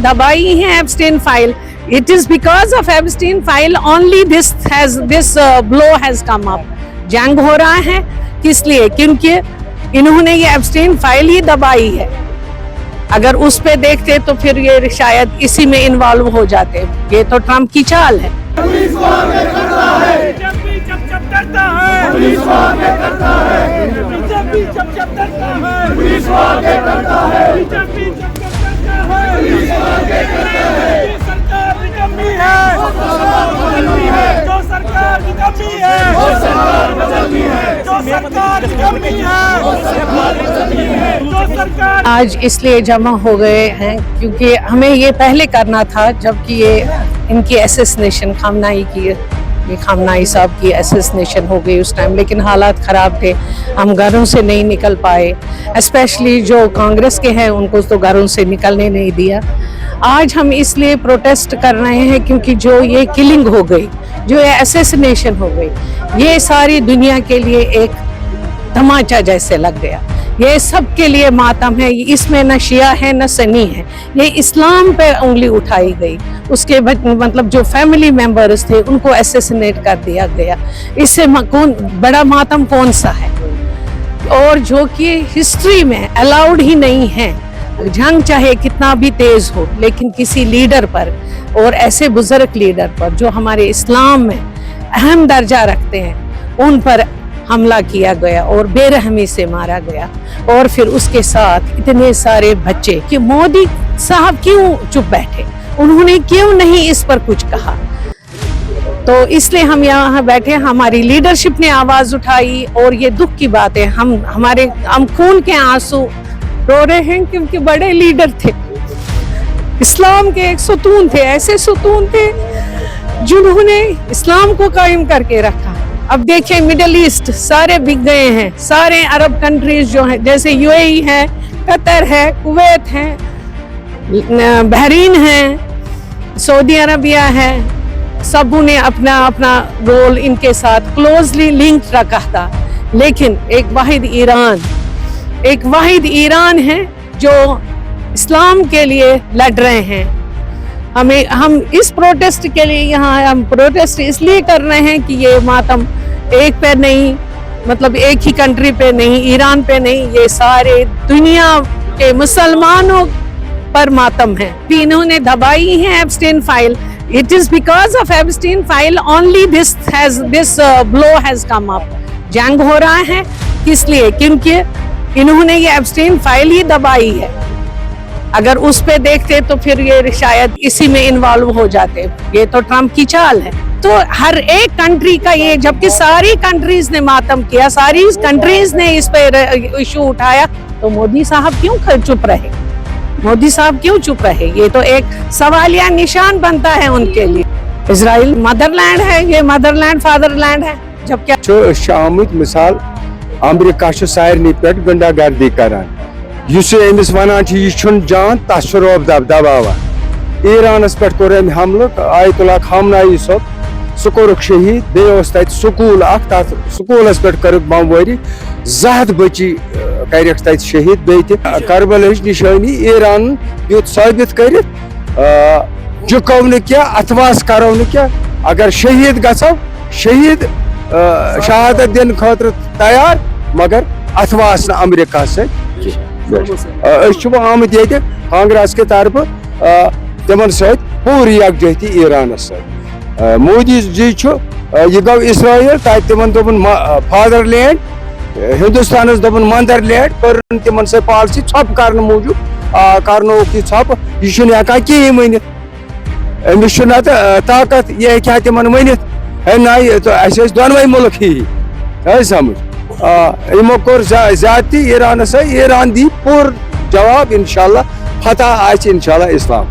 दबाई है abstain file, it is because of Epstein file only this blow has come up. जंग हो रहा है किस लिए? क्योंकि इन्होंने ये एब्स्टेन फाइल ही दबाई है। अगर उस पे देखते तो फिर ये शायद इसी में इन्वॉल्व हो जाते। ये तो ट्रम्प की चाल है। पुलिस को आगे करता है, जब डरता है, पुलिस को आगे करता है, जब डरता है, पुलिस को आगे करता है, जब डरता है, पुलिस को आगे करता है। ये सरकार निकम्मी है, जो सरकार निकम्मी है, जो सरकार बदलनी है, जो सरकार निकम्मी है, जो सरकार। आज इसलिए जमा हो गए हैं क्योंकि हमें ये पहले करना था, जबकि ये इनकी असैसिनेशन खामनाई साहब की असैसिनेशन हो गई उस टाइम, लेकिन हालात ख़राब थे, हम घरों से नहीं निकल पाए। स्पेशली जो कांग्रेस के हैं उनको तो घरों से निकलने नहीं दिया। आज हम इसलिए प्रोटेस्ट कर रहे हैं क्योंकि जो ये किलिंग हो गई, जो ये असैसिनेशन हो गई, ये सारी दुनिया के लिए एक धमाचा जैसे लग गया। ये सब के लिए मातम है। इसमें न शिया है न सनी है, ये इस्लाम पे उंगली उठाई गई। उसके मतलब जो फैमिली मेंबर्स थे उनको असैसिनेट कर दिया गया। इससे कौन बड़ा मातम कौन सा है? और जो कि हिस्ट्री में अलाउड ही नहीं है। जंग चाहे कितना भी तेज हो, लेकिन किसी लीडर पर, और ऐसे बुजुर्ग लीडर पर जो हमारे इस्लाम में अहम दर्जा रखते हैं, उन पर हमला किया गया और बेरहमी से मारा गया। और फिर उसके साथ इतने सारे बच्चे कि मोदी साहब क्यों चुप बैठे, उन्होंने क्यों नहीं इस पर कुछ कहा? तो इसलिए हम यहाँ बैठे, हमारी लीडरशिप ने आवाज उठाई और ये दुख की बात है। हम खून के आंसू रो रहे हैं क्योंकि बड़े लीडर थे, इस्लाम के एक सुतून थे, ऐसे सुतून थे जिन्होंने इस्लाम को कायम करके रखा। अब देखिए मिडिल ईस्ट सारे बिक गए हैं, सारे अरब कंट्रीज जो हैं, जैसे यूएई है, कतर है, कुवैत है, बहरीन है, सऊदी अरबिया है, सबों ने अपना अपना रोल इनके साथ क्लोजली लिंक रखा था। लेकिन एक वाहिद ईरान है जो इस्लाम के लिए लड़ रहे हैं। हम इस प्रोटेस्ट के लिए यहाँ हम प्रोटेस्ट इसलिए कर रहे हैं कि ये मातम एक पे नहीं, मतलब एक ही कंट्री पे नहीं, ईरान पे नहीं, ये सारे दुनिया के मुसलमानों पर मातम है। इन्होंने दबाई है abstain file, it is because of abstain file only this blow has come up. जंग हो रहा है किस लिए? क्योंकि इन्होंने ये एब्स्टेन फाइल ही दबाई है। अगर उस पे देखते तो फिर ये शायद इसी में इन्वॉल्व हो जाते। ये तो ट्रम्प की चाल है। तो हर एक कंट्री का ये, जबकि सारी कंट्रीज ने मातम किया, सारी कंट्रीज ने इस पे इशू उठाया, तो मोदी साहब क्यों चुप रहे? मोदी साहब क्यों चुप रहे? ये तो एक सवालिया निशान बनता है उनके लिए। इजराइल मदरलैंड है, ये मदरलैंड फादरलैंड है। जब क्या शामित मिसाल अमेरिका सारे पे गुंडागर्दी करान, अमिस वन जान तस रोब दबावान। ईरानस पे कोर हमल, आयतुल्लाह खामनाई साहब सह कोरुक शहीद, बेस तत स्कूल स्कूलस पे कर बमवारी, 100 बच्ची करक तत शहीद। बे करबला निशानी ईरान युत साबित कर झुको न क्या, अथवास करो न क्या। अगर शहीद गो, शहीद शहादत दिन खतर तैयार, मगर अथवास न अमेरिका से आमत ये कांग्रेस के तरफ तिमन सत पूरी यकजहती ईरान सत। मोदी जी यह गो इसराइल, तिमन दोपन फादरलैंड, हिंदुस्तान दोपन मदरलैंड, कर तिमन से पॉलिसी छप कर मूजूब कर छप। यह हेकान कहीं वन, अमिस ताकत, यह हे तिमन वन ना तो दोनवे मुल्क ही समझ। यमो कोर ज्यादती ईरान से, ईरान दी पूर जवाब। इंशाल्लाह फतह आइछ इंशाल्लाह इस्लाम।